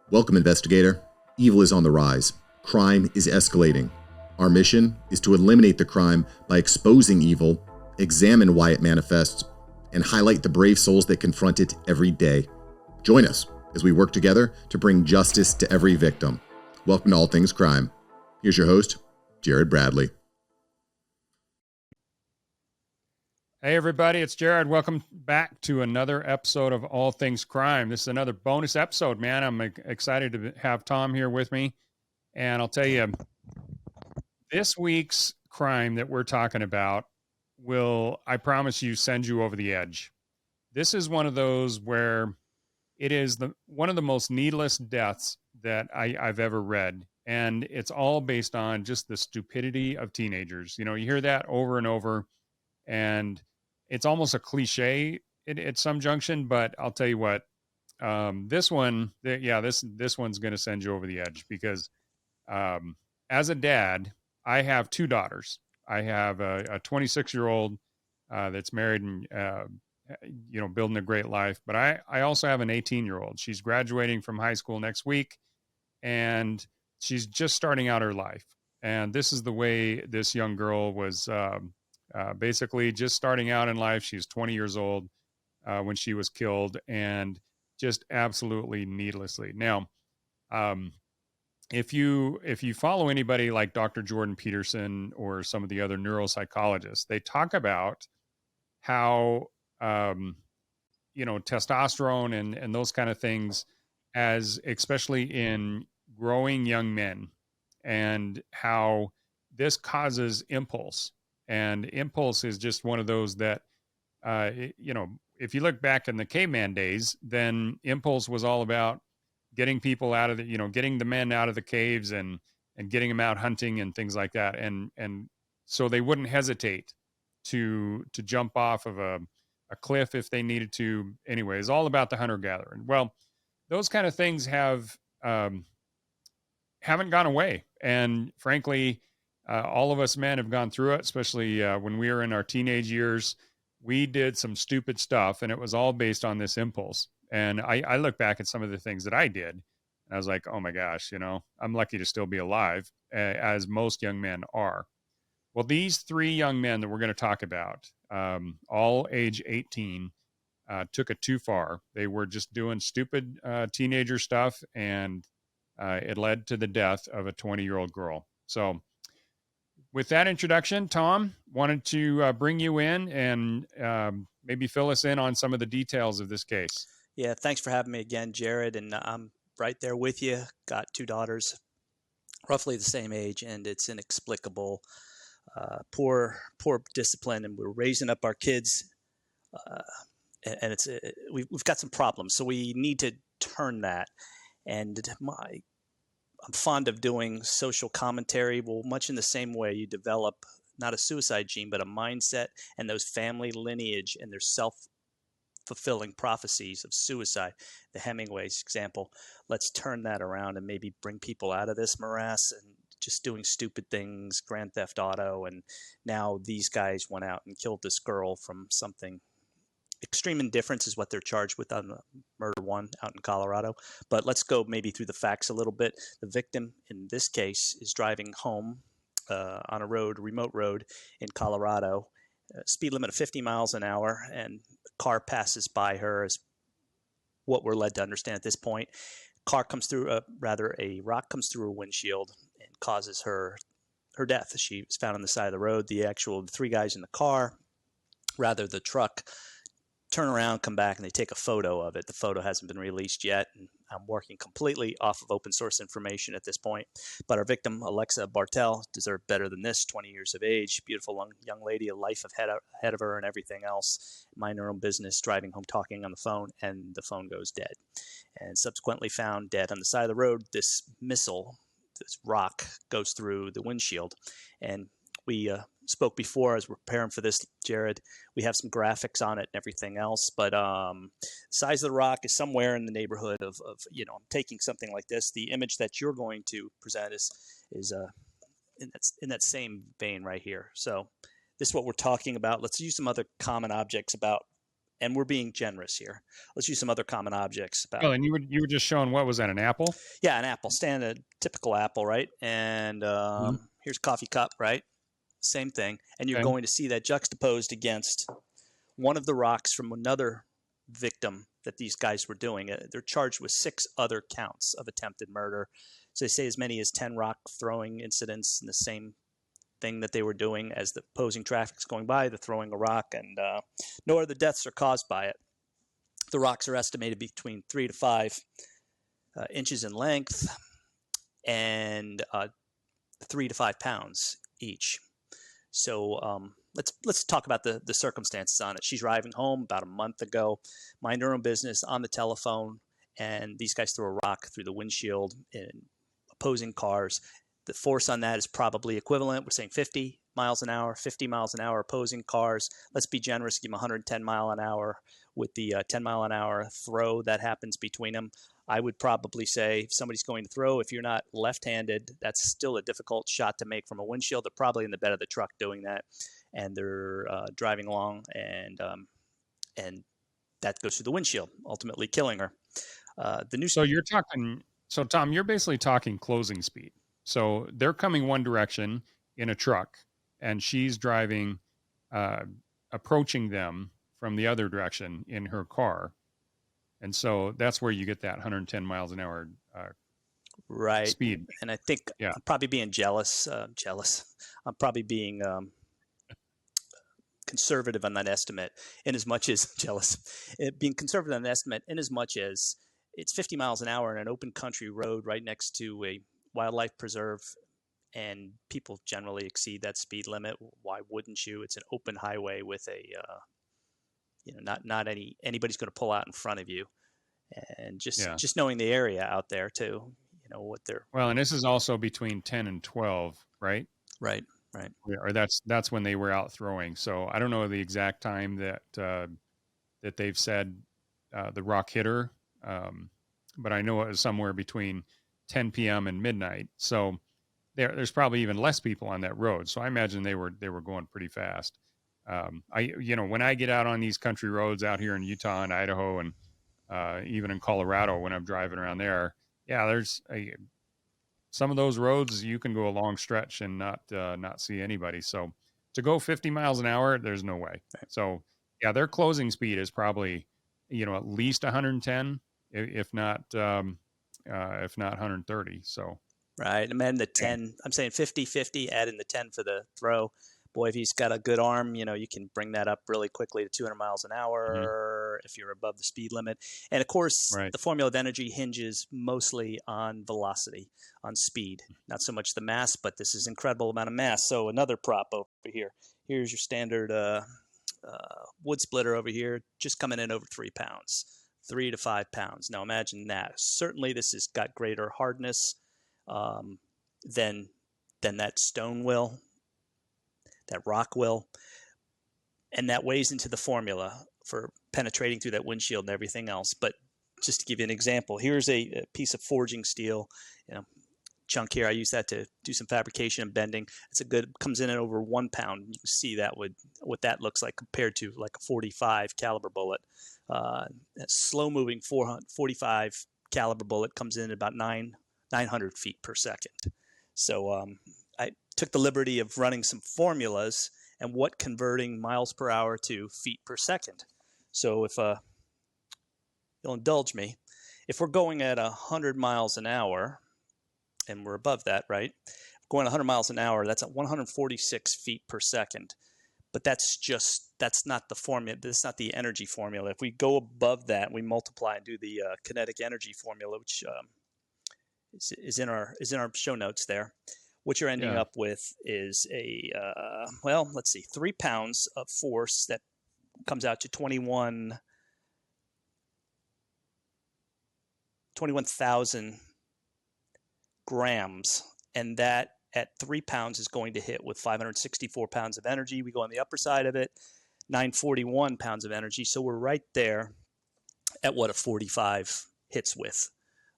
Welcome, investigator. Evil is on the rise. Crime is escalating. Our mission is to eliminate the crime by exposing evil, examine why it manifests, and highlight the brave souls that confront it every day. Join us as we work together to bring justice to every victim. Welcome to All Things Crime. Here's your host, Jared Bradley. Hey everybody, it's Jared. Welcome back to another episode of All Things Crime. This is another bonus episode, man. I'm excited to have Tom here with me. And I'll tell you, this week's crime that we're talking about will, I promise you, send you over the edge. This is one of those where it is one of the most needless deaths that I've ever read. And it's all based on just the stupidity of teenagers. You know, you hear that over and over, and it's almost a cliche at some junction, but I'll tell you what, this one's going to send you over the edge because as a dad, I have two daughters. I have a 26-year-old that's married and, building a great life. But I also have an 18-year-old. She's graduating from high school next week, and she's just starting out her life. And this is the way this young girl was basically just starting out in life. She was 20 years old when she was killed, and just absolutely needlessly. Now, if you follow anybody like Dr. Jordan Peterson or some of the other neuropsychologists, they talk about how testosterone and those kind of things, as especially in growing young men, and how this causes impulse. And impulse is just one of those that, if you look back in the caveman days, then impulse was all about getting people out of getting the men out of the caves and getting them out hunting and things like that. And so they wouldn't hesitate to jump off of a cliff if they needed to. Anyway, it's all about the hunter gatherer. Well, those kind of things haven't gone away. And frankly, all of us men have gone through it, especially when we were in our teenage years. We did some stupid stuff, and it was all based on this impulse. And I look back at some of the things that I did, and I was like, oh my gosh, I'm lucky to still be alive, as most young men are. Well, these three young men that we're going to talk about, all age 18, took it too far. They were just doing stupid teenager stuff, and it led to the death of a 20-year-old girl. So with that introduction, Tom, wanted to bring you in and maybe fill us in on some of the details of this case. Yeah, thanks for having me again, Jared. And I'm right there with you. Got two daughters, roughly the same age, and it's inexplicable. Poor discipline, and we're raising up our kids, and we've got some problems. So we need to turn that. And I'm fond of doing social commentary. Well, much in the same way you develop not a suicide gene, but a mindset and those family lineage and their self-fulfilling prophecies of suicide. The Hemingway's example. Let's turn that around and maybe bring people out of this morass and just doing stupid things, Grand Theft Auto. And now these guys went out and killed this girl from something. Extreme indifference is what they're charged with on the murder one out in Colorado. But let's go maybe through the facts a little bit. The victim in this case is driving home on a remote road in Colorado, speed limit of 50 miles an hour, and a car passes by her, is what we're led to understand at this point. Car comes through, a rock comes through her windshield and causes her death. She was found on the side of the road. The three guys in the car, the truck, turn around, come back, and they take a photo of it. The photo hasn't been released yet, and I'm working completely off of open source information at this point. But our victim, Alexa Bartell, deserved better than this. 20 years of age, beautiful young lady, a life ahead of her and everything else, minding her own business, driving home, talking on the phone, and the phone goes dead. And subsequently found dead on the side of the road. This rock, goes through the windshield. And we spoke before as we're preparing for this, Jared. We have some graphics on it and everything else, but size of the rock is somewhere in the neighborhood of I'm taking something like this. The image that you're going to present is in that same vein right here. So this is what we're talking about. Let's use some other common objects about and we're being generous here. Let's use some other common objects. Well, and you were just showing, what was that, an apple? Yeah, an apple, standard typical apple, right? And here's a coffee cup, right? Same thing. And you're going to see that juxtaposed against one of the rocks from another victim that these guys were doing. They're charged with 6 other counts of attempted murder. So they say as many as 10 rock throwing incidents in the same thing that they were doing as the opposing traffic's going by. They're throwing a rock, and no other deaths are caused by it. The rocks are estimated between 3 to 5 inches in length and 3 to 5 pounds each. So let's talk about the circumstances on it. She's driving home about a month ago, mind her own business on the telephone, and these guys throw a rock through the windshield in opposing cars. The force on that is probably equivalent. We're saying 50 miles an hour, 50 miles an hour opposing cars. Let's be generous, give them 110 mile an hour with the 10 mile an hour throw that happens between them. I would probably say if somebody's going to throw, if you're not left-handed, that's still a difficult shot to make from a windshield. They're probably in the bed of the truck doing that, and they're driving along, and that goes through the windshield, ultimately killing her. So Tom, you're basically talking closing speed. So they're coming one direction in a truck, and she's driving, approaching them from the other direction in her car. And so that's where you get that 110 miles an hour right speed. And I think I'm probably being jealous. I'm probably being conservative on that estimate, in as much as being conservative on the estimate, in as much as it's 50 miles an hour in an open country road right next to a wildlife preserve, and people generally exceed that speed limit. Why wouldn't you? It's an open highway with a not anybody's going to pull out in front of you, and just knowing the area out there too, what they're. Well, and this is also between 10 and 12, right? Right. Or that's when they were out throwing. So I don't know the exact time that they've said the rock hit her, but I know it was somewhere between 10 p.m. and midnight. So there's probably even less people on that road. So I imagine they were going pretty fast. When I get out on these country roads out here in Utah and Idaho, and even in Colorado, when I'm driving around there, there's some of those roads you can go a long stretch and not see anybody. So to go 50 miles an hour, there's no way. So their closing speed is probably, at least 110, if not 130. So. Right. And then the 10, I'm saying 50, add in the 10 for the throw. Boy, if he's got a good arm, you can bring that up really quickly to 200 miles an hour if you're above the speed limit. And of course, the formula of energy hinges mostly on velocity, on speed, not so much the mass, but this is incredible amount of mass. So another prop over here. Here's your standard wood splitter over here, just coming in over 3 pounds, 3 to 5 pounds. Now imagine that. Certainly this has got greater hardness than that stone will, that rock will, and that weighs into the formula for penetrating through that windshield and everything else. But just to give you an example, here's a piece of forging steel, chunk here. I use that to do some fabrication and bending. Comes in at over 1 pound. You can see what that looks like compared to like a 45 caliber bullet. A slow moving 45 caliber bullet comes in at about 900 feet per second. So I took the liberty of running some formulas and what converting miles per hour to feet per second. So if you'll indulge me, if we're going at 100 miles an hour, and we're above that, right? Going 100 miles an hour, that's at 146 feet per second. But that's not the formula. That's not the energy formula. If we go above that, we multiply and do the kinetic energy formula, which is in our show notes there. What you're ending up with is 3 pounds of force that comes out to 21,000 grams, and that at 3 pounds is going to hit with 564 pounds of energy. We go on the upper side of it, 941 pounds of energy. So we're right there at what a 45 hits with.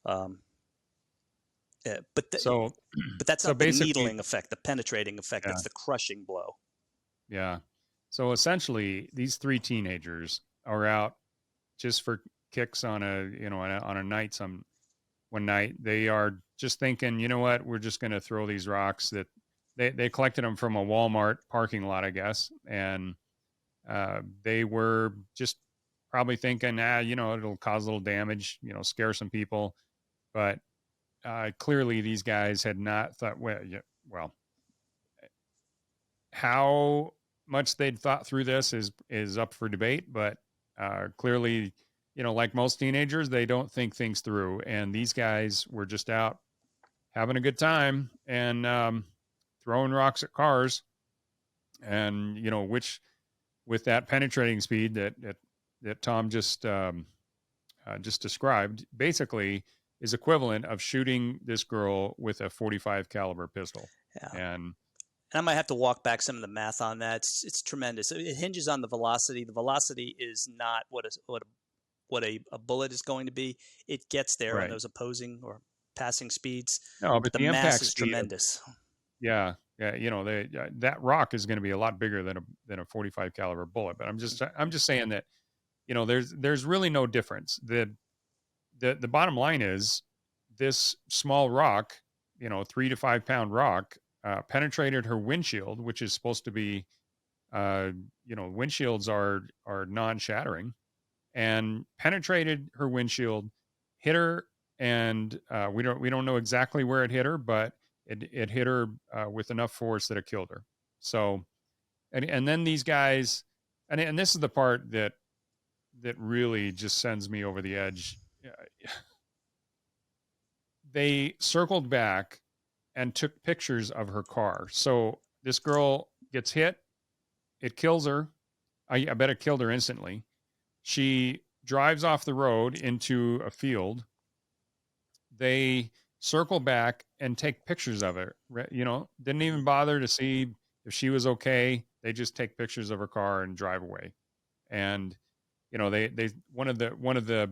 But that's not the needling effect, the penetrating effect. That's the crushing blow. Yeah. So essentially, these 3 teenagers are out just for kicks on a night, one night, they are just thinking, you know what, we're just going to throw these rocks that they collected them from a Walmart parking lot, I guess. And they were just probably thinking, it'll cause a little damage, scare some people. But clearly these guys had not thought, well, how much they'd thought through this is up for debate, but clearly, like most teenagers, they don't think things through. And these guys were just out having a good time and throwing rocks at cars. And, which with that penetrating speed that Tom just described, basically is equivalent of shooting this girl with a .45 caliber pistol. Yeah. And I might have to walk back some of the math on that. It's tremendous. It hinges on the velocity. The velocity is not what a bullet is going to be. It gets there on those opposing or passing speeds. No, but the the mass impact is speed tremendous. Yeah, that rock is going to be a lot bigger than a .45 caliber bullet. But I'm just saying that, there's really no difference. The bottom line is this small rock, 3 to 5 pound rock, penetrated her windshield, which is supposed to be, windshields are non-shattering, and penetrated her windshield, hit her, and we don't know exactly where it hit her, but it hit her with enough force that it killed her. So, and then these guys, and this is the part that really just sends me over the edge. They circled back and took pictures of her car. So this girl gets hit, it kills her. I bet it killed her instantly. She drives off the road into a field. They circle back and take pictures of her. Didn't even bother to see if she was okay. They just take pictures of her car and drive away. And they one of the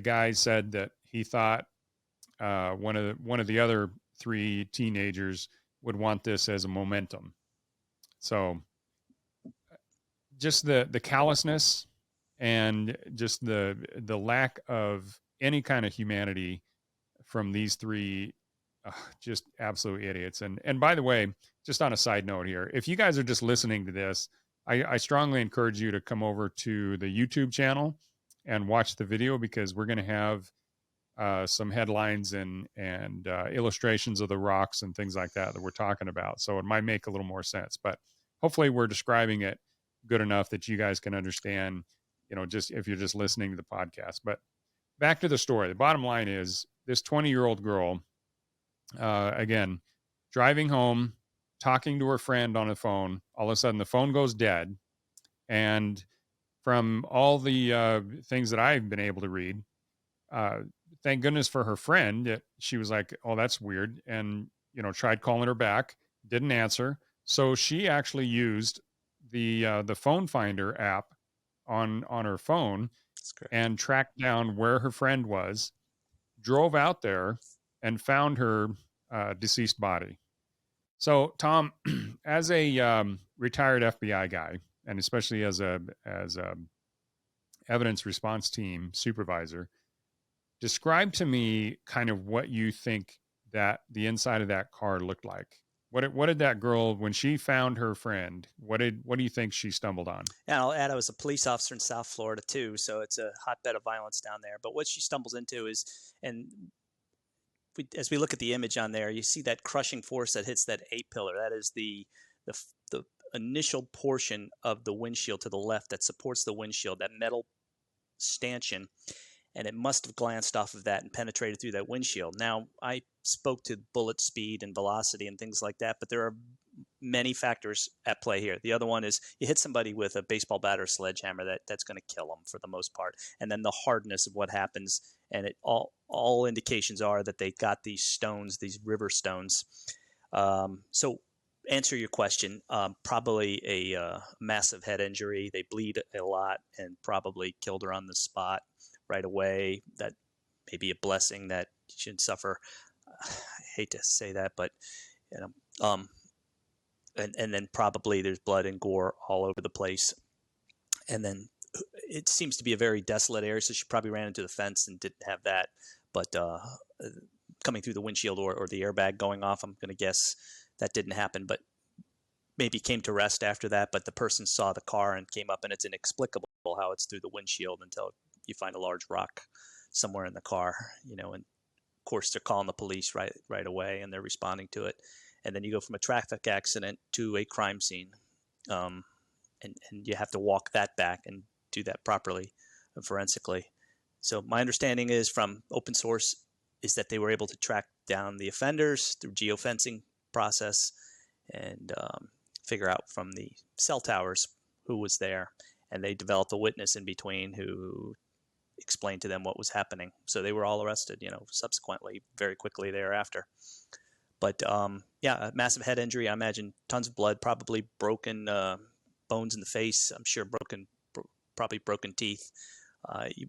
guys said that he thought one of the other 3 teenagers would want this as a momentum. So just the callousness and just the lack of any kind of humanity from these 3 just absolute idiots. And by the way, just on a side note here, if you guys are just listening to this, I strongly encourage you to come over to the YouTube channel and watch the video, because we're going to have some headlines and illustrations of the rocks and things like that we're talking about. So it might make a little more sense, but hopefully we're describing it good enough that you guys can understand, just if you're just listening to the podcast. But back to the story. The bottom line is this 20-year-old girl, again, driving home, talking to her friend on the phone. All of a sudden the phone goes dead. And from all the things that I've been able to read, thank goodness for her friend that she was like, oh, that's weird. And, tried calling her back, didn't answer. So she actually used the phone finder app on her phone and tracked down where her friend was, drove out there and found her deceased body. So Tom, as a retired FBI guy, and especially as a evidence response team supervisor, describe to me kind of what you think that the inside of that car looked like. What did that girl, when she found her friend, what do you think she stumbled on? And I'll add, I was a police officer in South Florida too, so it's a hotbed of violence down there. But what she stumbles into is, and as we look at the image on there, you see that crushing force that hits that A-pillar. That is the initial portion of the windshield to the left that supports the windshield, that metal stanchion. And it must have glanced off of that and penetrated through that windshield. Now, I spoke to bullet speed and velocity and things like that, but there are many factors at play here. The other one is you hit somebody with a baseball bat or sledgehammer, that's going to kill them for the most part. And then the hardness of what happens, and it all indications are that they got these stones, these river stones. So answer your question, probably a massive head injury. They bleed a lot and probably killed her on the spot right away. That may be a blessing that you shouldn't suffer. I hate to say that, but and then probably there's blood and gore all over the place. And then it seems to be a very desolate area, so she probably ran into the fence and didn't have that. But coming through the windshield or the airbag going off, I'm going to guess that didn't happen. But maybe came to rest after that. But the person saw the car and came up, and it's inexplicable how it's through the windshield until you find a large rock somewhere in the car, and of course they're calling the police right away, and they're responding to it. And then you go from a traffic accident to a crime scene. And you have to walk that back and do that properly and forensically. So my understanding is from open source is that they were able to track down the offenders through geofencing process and figure out from the cell towers who was there. And they developed a witness in between who explained to them what was happening. So they were all arrested, subsequently, very quickly thereafter. But yeah, a massive head injury. I imagine tons of blood, probably broken bones in the face. I'm sure probably broken teeth.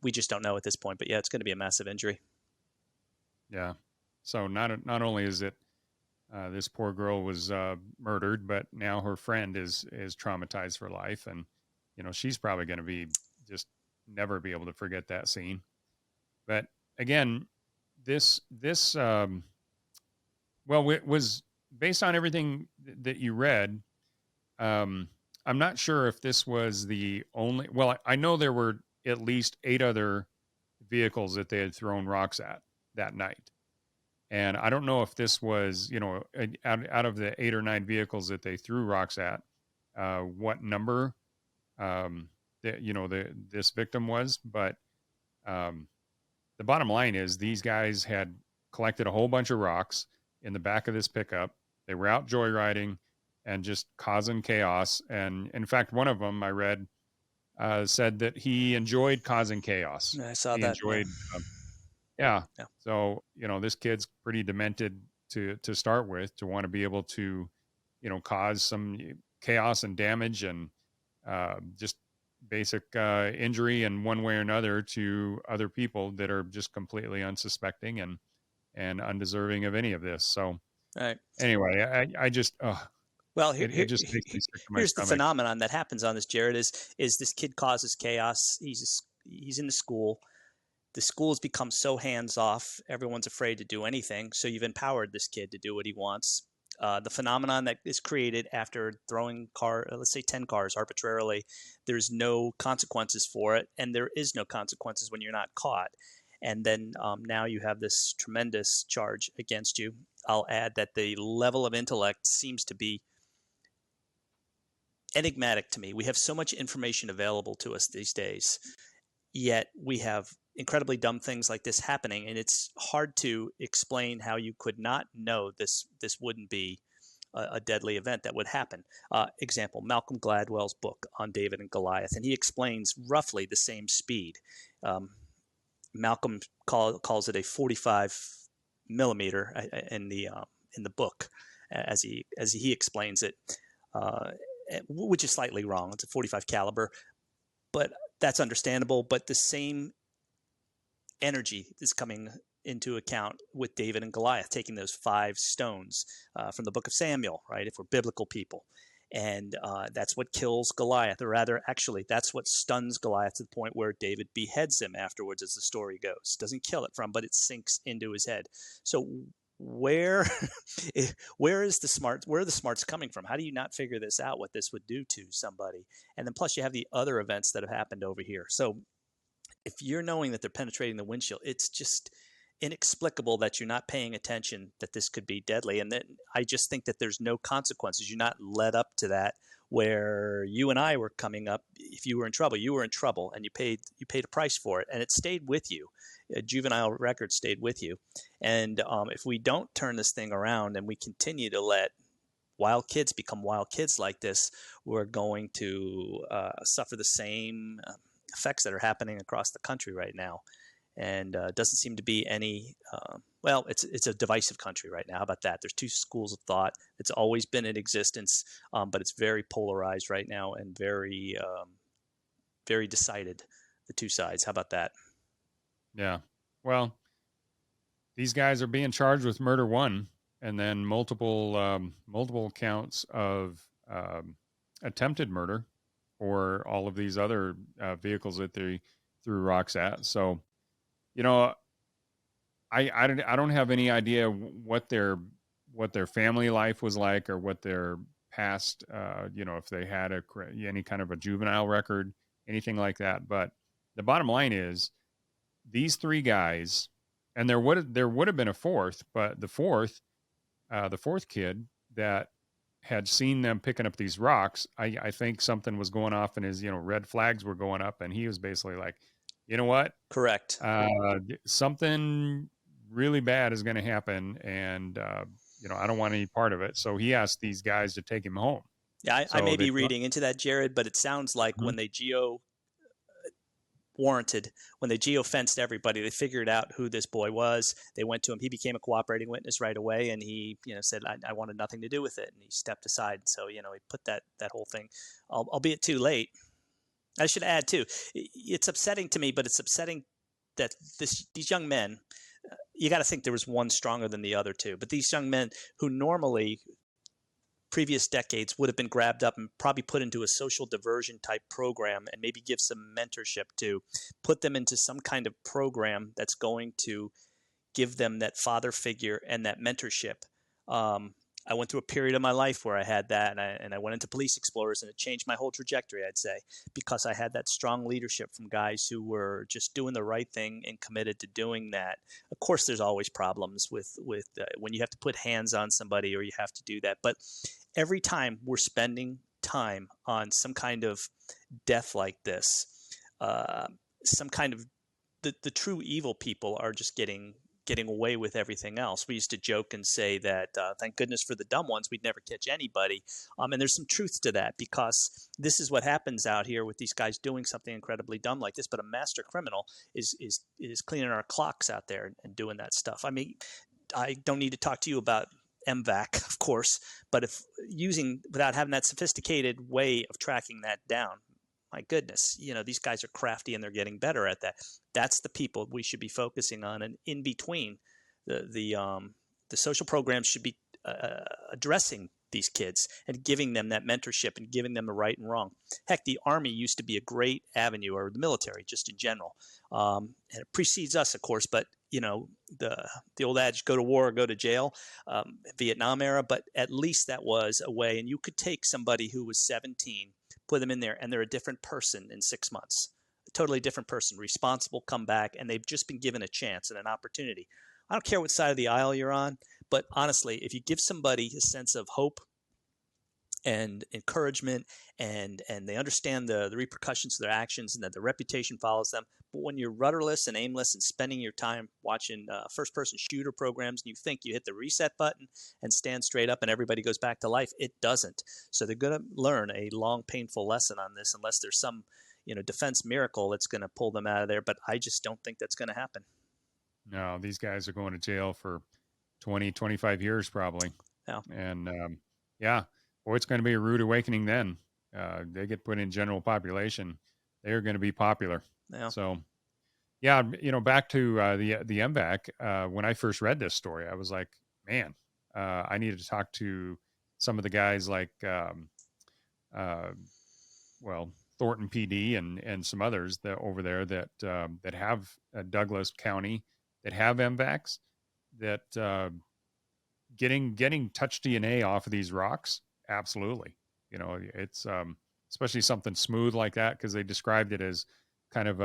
We just don't know at this point. But yeah, it's going to be a massive injury. Yeah. So not only is it this poor girl was murdered, but now her friend is traumatized for life, and she's probably going to be just never be able to forget that scene. But again, this well, it was based on everything that you read. I'm not sure if this was the only. Well, I know there were at least 8 other vehicles that they had thrown rocks at that night. And I don't know if this was, out of the 8 or 9 vehicles that they threw rocks at, what number, this victim was. But the bottom line is these guys had collected a whole bunch of rocks in the back of this pickup. They were out joyriding and just causing chaos. And in fact, one of them I read said that he enjoyed causing chaos. I saw he that. Enjoyed, yeah. So, this kid's pretty demented to start with, to want to be able to, cause some chaos and damage and just basic injury in one way or another to other people that are just completely unsuspecting and undeserving of any of this. So anyway, I just, well, it just makes me sick to my here's stomach. the phenomenon that happens on this, Jared, is this kid causes chaos. He's in the school. The school's become so hands-off, everyone's afraid to do anything. So you've empowered this kid to do what he wants. The phenomenon that is created after throwing let's say 10 cars arbitrarily, there's no consequences for it. And there is no consequences when you're not caught. And then now you have this tremendous charge against you. I'll add that the level of intellect seems to be enigmatic to me. We have so much information available to us these days, yet we have incredibly dumb things like this happening, and it's hard to explain how you could not know this wouldn't be a deadly event that would happen. Example, Malcolm Gladwell's book on David and Goliath, and he explains roughly the same speed. Malcolm calls it a 45 millimeter in the book, as he explains it, which is slightly wrong. It's a 45 caliber, but that's understandable. But the same energy is coming into account with David and Goliath, taking those 5 stones from the book of Samuel, right? If we're biblical people. And that's what kills Goliath, or rather, actually, that's what stuns Goliath to the point where David beheads him afterwards, as the story goes. Doesn't kill it but it sinks into his head. So where are the smarts coming from? How do you not figure this out, what this would do to somebody? And then plus you have the other events that have happened over here. So if you're knowing that they're penetrating the windshield, it's just inexplicable that you're not paying attention, that this could be deadly. And then I just think that there's no consequences. You're not led up to that, where you and I were coming up. If you were in trouble, and you paid a price for it, and it stayed with you. A juvenile record stayed with you. And if we don't turn this thing around and we continue to let wild kids become wild kids like this, we're going to suffer the same effects that are happening across the country right now. And doesn't seem to be any, it's a divisive country right now. How about that? There's 2 schools of thought. It's always been in existence, but it's very polarized right now and very, very decided, the 2 sides. How about that? Yeah. Well, these guys are being charged with murder 1, and then multiple counts of attempted murder. or all of these other vehicles that they threw rocks at. So, you know, I don't have any idea what their family life was like, or what their past, if they had any kind of a juvenile record, anything like that. But the bottom line is, these three guys, and there would have been a fourth, but the fourth kid that had seen them picking up these rocks, I think something was going off, and his red flags were going up, and he was basically like, you know what, Correct. something really bad is going to happen, and I don't want any part of it. So he asked these guys to take him home. Yeah, I So may they be reading into that, Jared, but it sounds like when they when they geo-fenced everybody, they figured out who this boy was. They went to him. He became a cooperating witness right away, and he said, I wanted nothing to do with it, and he stepped aside. So he put that whole thing, albeit too late. I should add too, it's upsetting to me, but it's upsetting that these young men, you got to think there was one stronger than the other two, but these young men who normally previous decades would have been grabbed up and probably put into a social diversion type program, and maybe give some mentorship to put them into some kind of program that's going to give them that father figure and that mentorship. I went through a period of my life where I had that, and I went into Police Explorers, and it changed my whole trajectory, I'd say, because I had that strong leadership from guys who were just doing the right thing and committed to doing that. Of course, there's always problems with when you have to put hands on somebody or you have to do that. But every time we're spending time on some kind of death like this, some kind of the true evil people are just getting away with everything else. We used to joke and say that thank goodness for the dumb ones, we'd never catch anybody. And there's some truth to that, because this is what happens out here with these guys doing something incredibly dumb like this. But a master criminal is cleaning our clocks out there and doing that stuff. I mean, I don't need to talk to you about MVAC, of course, but if without having that sophisticated way of tracking that down, my goodness, these guys are crafty and they're getting better at that. That's the people we should be focusing on. And in between, the social programs should be addressing these kids and giving them that mentorship and giving them the right and wrong. Heck, the Army used to be a great avenue, or the military just in general. And it precedes us, of course, but the old adage, go to war or go to jail, Vietnam era, but at least that was a way. And you could take somebody who was 17, put them in there, and they're a different person in 6 months, a totally different person, responsible, come back, and they've just been given a chance and an opportunity. I don't care what side of the aisle you're on, but honestly, if you give somebody a sense of hope and encouragement, and they understand the repercussions of their actions and that their reputation follows them. But when you're rudderless and aimless and spending your time watching first-person shooter programs, and you think you hit the reset button and stand straight up and everybody goes back to life, it doesn't. So they're going to learn a long, painful lesson on this, unless there's some defense miracle that's going to pull them out of there. But I just don't think that's going to happen. No, these guys are going to jail for 20, 25 years probably. Yeah. And boy, it's going to be a rude awakening then. They get put in general population, they're going to be popular. Yeah. So, yeah, back to the MVAC. When I first read this story, I was like, man, I needed to talk to some of the guys like, Thornton PD and some others that over there that have Douglas County that have MVACs, that getting touch DNA off of these rocks. Absolutely. It's especially something smooth like that, because they described it as kind of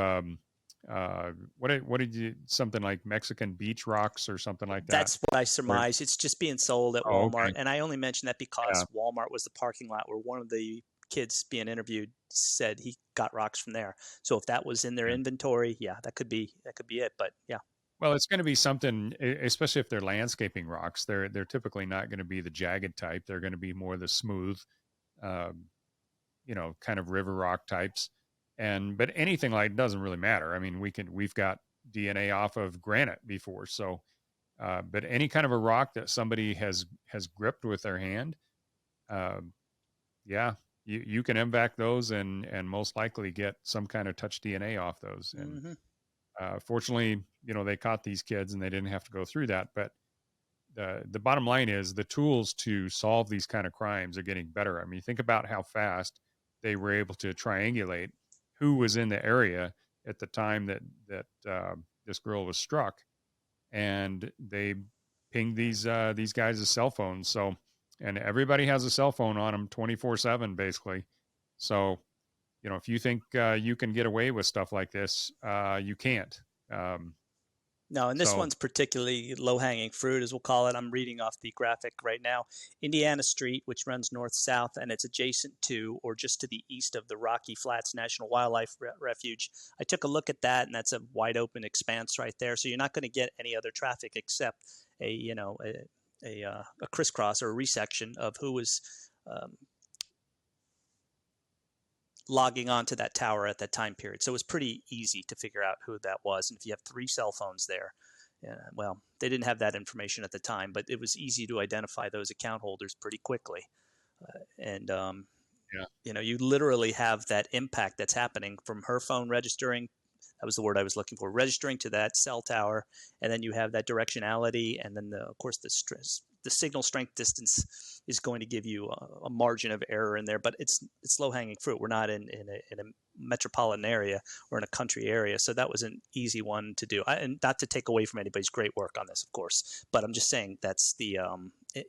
what did you, something like Mexican beach rocks or something like that. That's what I surmise. It's just being sold at Walmart. Okay. And I only mention that because Walmart was the parking lot where one of the kids being interviewed said he got rocks from there. So if that was in their inventory, that could be it. But yeah. Well, it's going to be something, especially if they're landscaping rocks. They're typically not going to be the jagged type. They're going to be more the smooth, kind of river rock types. But anything like, doesn't really matter. I mean, we've got DNA off of granite before. So, but any kind of a rock that somebody has gripped with their hand, you can MVAC those and most likely get some kind of touch DNA off those. And fortunately, they caught these kids and they didn't have to go through that. But the bottom line is the tools to solve these kind of crimes are getting better. I mean, think about how fast they were able to triangulate who was in the area at the time that this girl was struck, and they pinged these guys' cell phones. So, and everybody has a cell phone on them 24/7 basically. So, if you think you can get away with stuff like this, you can't. No, and this So one's particularly low-hanging fruit, as we'll call it. I'm reading off the graphic right now. Indiana Street, which runs north-south, and it's adjacent to or just to the east of the Rocky Flats National Wildlife Refuge. I took a look at that, and that's a wide-open expanse right there. So you're not going to get any other traffic except a crisscross or a resection of who was logging onto that tower at that time period. So it was pretty easy to figure out who that was. And if you have 3 cell phones there, well, they didn't have that information at the time, but it was easy to identify those account holders pretty quickly. You literally have that impact that's happening from her phone registering. That was the word I was looking for, registering to that cell tower. And then you have that directionality. And then, of course, the signal strength distance is going to give you a margin of error in there, but it's low-hanging fruit. We're not in a metropolitan area or in a country area, so that was an easy one to do. And not to take away from anybody's great work on this, of course, but I'm just saying that's the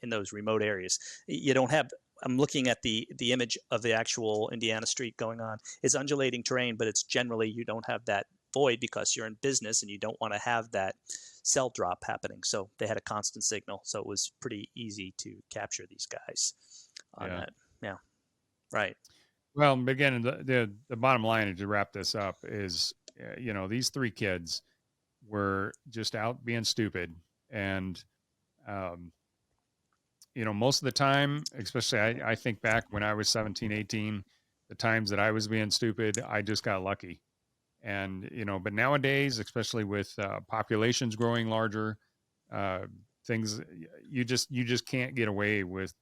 in those remote areas. You don't have. I'm looking at the image of the actual Indiana Street going on. It's undulating terrain, but it's generally you don't have that void because you're in business and you don't want to have that cell drop happening. So they had a constant signal. So it was pretty easy to capture these guys on that. Yeah. Right. Well, again, the bottom line to wrap this up is, these 3 kids were just out being stupid. And, most of the time, especially I think back when I was 17, 18, the times that I was being stupid, I just got lucky. And, but nowadays, especially with populations growing larger, things, you just can't get away with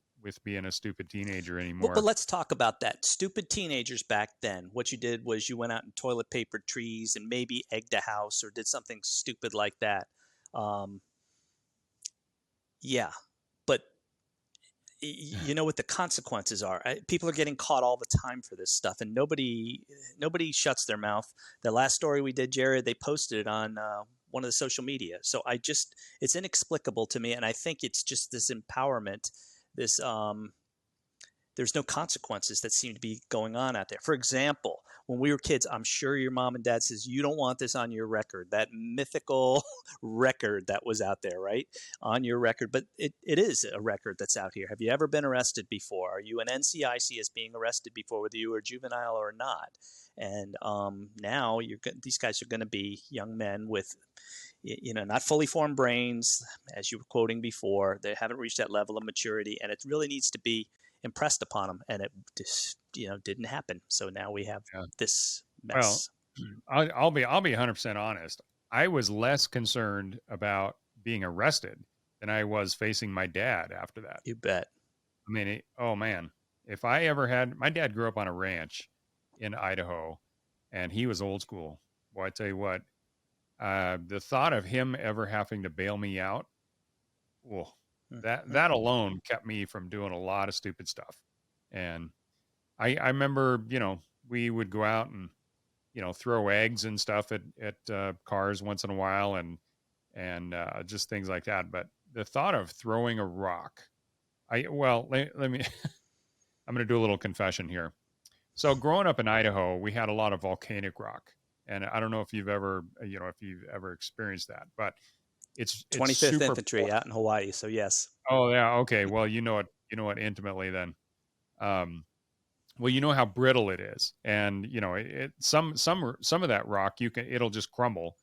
being a stupid teenager anymore. But let's talk about that. Stupid teenagers back then, what you did was you went out and toilet papered trees and maybe egged a house or did something stupid like that. Yeah. But you know what the consequences are. People are getting caught all the time for this stuff, and nobody shuts their mouth. The last story we did, Jared, they posted it on one of the social media. So it's inexplicable to me, and I think it's just this empowerment, this there's no consequences that seem to be going on out there. For example, when we were kids, I'm sure your mom and dad says, you don't want this on your record, that mythical record that was out there, right? On your record. But it is a record that's out here. Have you ever been arrested before? Are you an NCIC as being arrested before, whether you were a juvenile or not? And now these guys are going to be young men with, not fully formed brains, as you were quoting before. They haven't reached that level of maturity, and it really needs to be impressed upon them, and it just didn't happen. So now we have this mess. Well, I'll be 100% honest. I was less concerned about being arrested than I was facing my dad after that. You bet. I mean, oh man, if I ever had, my dad grew up on a ranch in Idaho, and he was old school. Boy, I tell you what, the thought of him ever having to bail me out, that alone kept me from doing a lot of stupid stuff. And I remember, we would go out and, throw eggs and stuff at cars once in a while and just things like that. But the thought of throwing a rock, let me, I'm going to do a little confession here. So growing up in Idaho, we had a lot of volcanic rock. And I don't know if you've ever experienced that, but it's 25th Infantry out in Hawaii. So yes. Oh yeah. Okay. Well, you know it intimately then. Well, you know how brittle it is, and some of that rock it'll just crumble.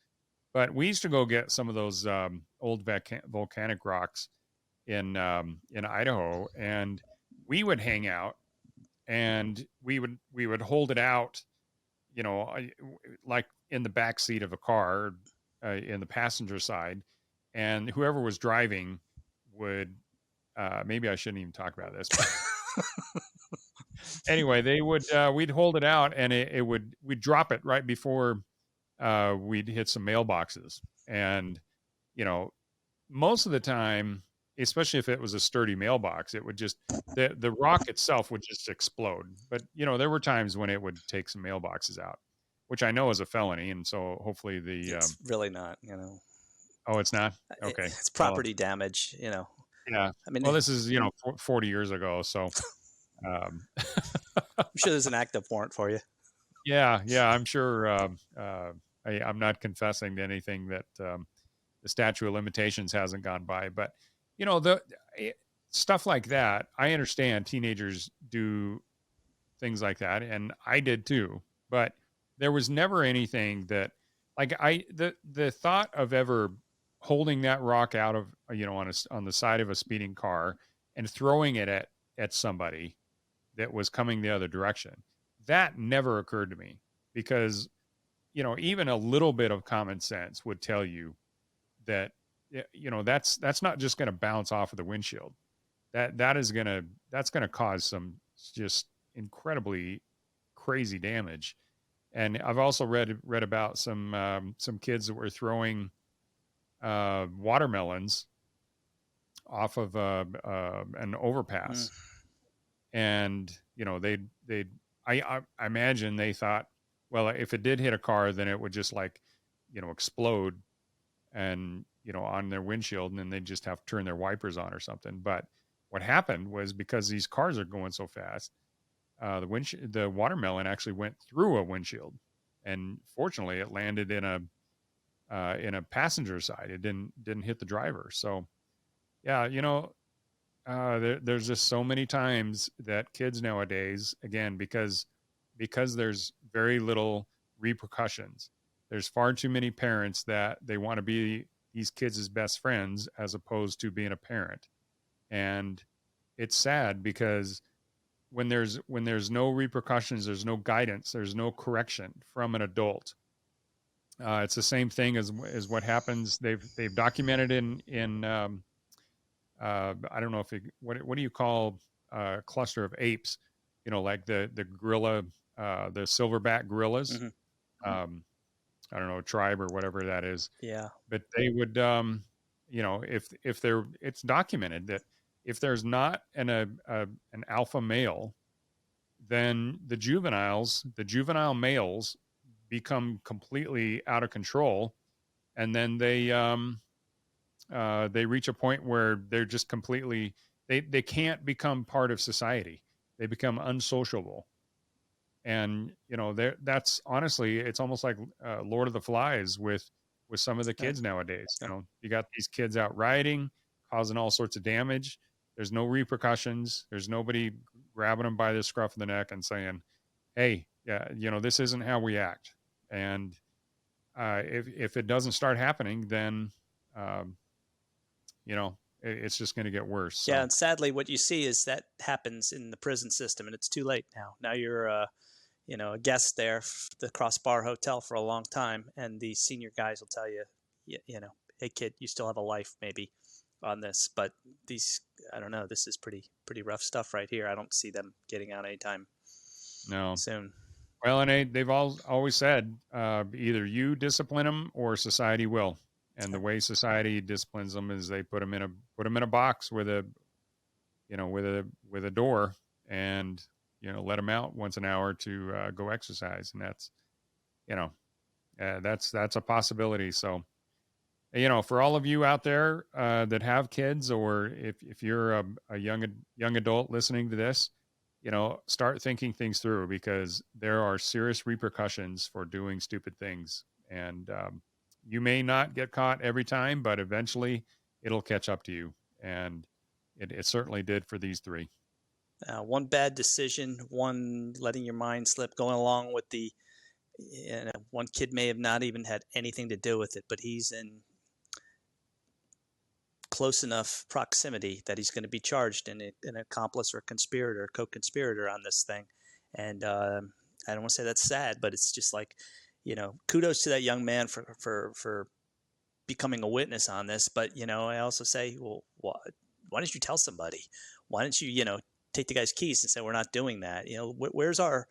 But we used to go get some of those old volcanic rocks in Idaho, and we would hang out, and we would hold it out, like in the back seat of a car, in the passenger side, and whoever was driving would. Maybe I shouldn't even talk about this. But anyway, they would. We'd hold it out, and we'd drop it right before we'd hit some mailboxes, and most of the time especially if it was a sturdy mailbox, it would just, the rock itself would just explode. But, there were times when it would take some mailboxes out, which I know is a felony. And so hopefully It's really not, oh, it's not? Okay. it's Well, property damage, yeah. I mean, Well, this is, 40 years ago. So, um, I'm sure there's an active warrant for you. yeah, I'm sure, I'm not confessing to anything that, the statute of limitations hasn't gone by, but stuff like that, I understand teenagers do things like that, and I did too. But there was never anything that, like, the thought of ever holding that rock out of on the side of a speeding car and throwing it at somebody that was coming the other direction, that never occurred to me, because even a little bit of common sense would tell you that that's not just going to bounce off of the windshield. That's going to cause some just incredibly crazy damage. And I've also read about some kids that were throwing watermelons off of an overpass, and I imagine they thought, well, if it did hit a car, then it would just explode and on their windshield, and then they just have to turn their wipers on or something. But what happened was, because these cars are going so fast, the watermelon actually went through a windshield, and fortunately it landed in a passenger side. It didn't hit the driver. So yeah, there's just so many times that kids nowadays, again, because there's very little repercussions. There's far too many parents that they want to be these kids' best friends as opposed to being a parent. And it's sad, because when there's no repercussions, there's no guidance, there's no correction from an adult. It's the same thing as what happens. They've documented in I don't know what do you call a cluster of apes? Like the gorilla, the silverback gorillas. Mm-hmm. I don't know, tribe or whatever that is. Yeah. But they would, if it's documented that if there's not an alpha male, then the juvenile males become completely out of control. And then they reach a point where they're just completely, they can't become part of society. They become unsociable. And that's honestly, it's almost like Lord of the Flies with some of the kids nowadays. You got these kids out riding, causing all sorts of damage. There's no repercussions. There's nobody grabbing them by the scruff of the neck and saying, "Hey, yeah, this isn't how we act." And if it doesn't start happening, then it's just going to get worse. So. Yeah, and sadly, what you see is that happens in the prison system, and it's too late now. Now you're a guest there, the Crossbar Hotel, for a long time, and the senior guys will tell you, hey kid, you still have a life maybe on this, but these, I don't know, this is pretty rough stuff right here. I don't see them getting out anytime soon. Well, and they've always said either you discipline them or society will. And the way society disciplines them is they put them in a box with a door, and let them out once an hour to go exercise, and that's a possibility. So, for all of you out there that have kids, or if you're a young adult listening to this, start thinking things through, because there are serious repercussions for doing stupid things, and you may not get caught every time, but eventually it'll catch up to you. And it certainly did for these three. One bad decision, one letting your mind slip, going along with the, one kid may have not even had anything to do with it, but he's in close enough proximity that he's going to be charged in an accomplice or conspirator, co-conspirator on this thing. And I don't want to say that's sad, but it's just like, kudos to that young man for becoming a witness on this. But, I also say, well, why didn't you tell somebody? Why didn't you, take the guy's keys and say, we're not doing that? Where's our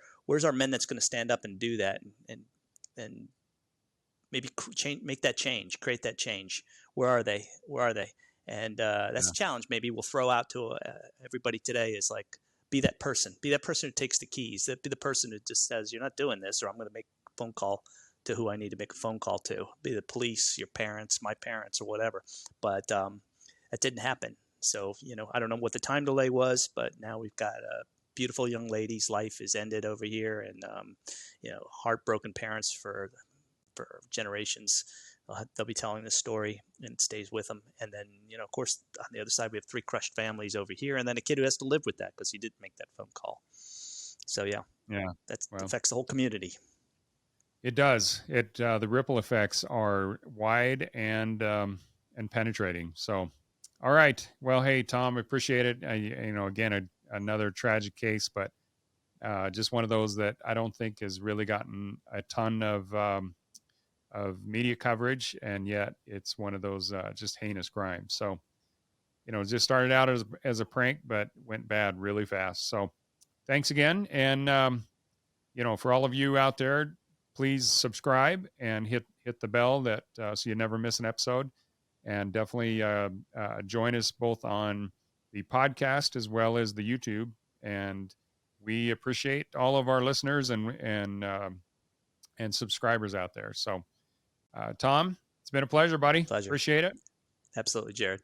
men that's going to stand up and do that and maybe make that change, create that change? Where are they? And that's a challenge. Maybe we'll throw out to everybody today is like, be that person who takes the keys, be the person who just says, you're not doing this, or I'm going to make a phone call to who I need to make a phone call to, be the police, your parents, my parents, or whatever. But that didn't happen. So, I don't know what the time delay was, but now we've got a beautiful young lady's life is ended over here, and heartbroken parents for generations. They'll be telling this story, and it stays with them. And then, of course, on the other side, we have 3 crushed families over here, and then a kid who has to live with that because he didn't make that phone call. So that affects the whole community. It does. The ripple effects are wide and penetrating. So, all right. Well, hey, Tom, appreciate it. Again, another tragic case, but just one of those that I don't think has really gotten a ton of media coverage, and yet it's one of those just heinous crimes. So, it just started out as a prank, but went bad really fast. So, thanks again, and for all of you out there, please subscribe and hit the bell so you never miss an episode, and definitely join us both on the podcast as well as the YouTube. And we appreciate all of our listeners and subscribers out there. So, Tom, it's been a pleasure, buddy. Pleasure. Appreciate it. Absolutely, Jared.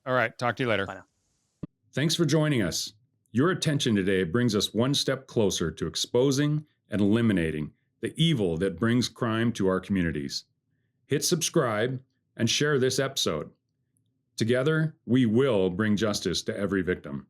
All right. Talk to you later. Bye now. Thanks for joining us. Your attention today brings us one step closer to exposing and eliminating the evil that brings crime to our communities. Hit subscribe and share this episode. Together, we will bring justice to every victim.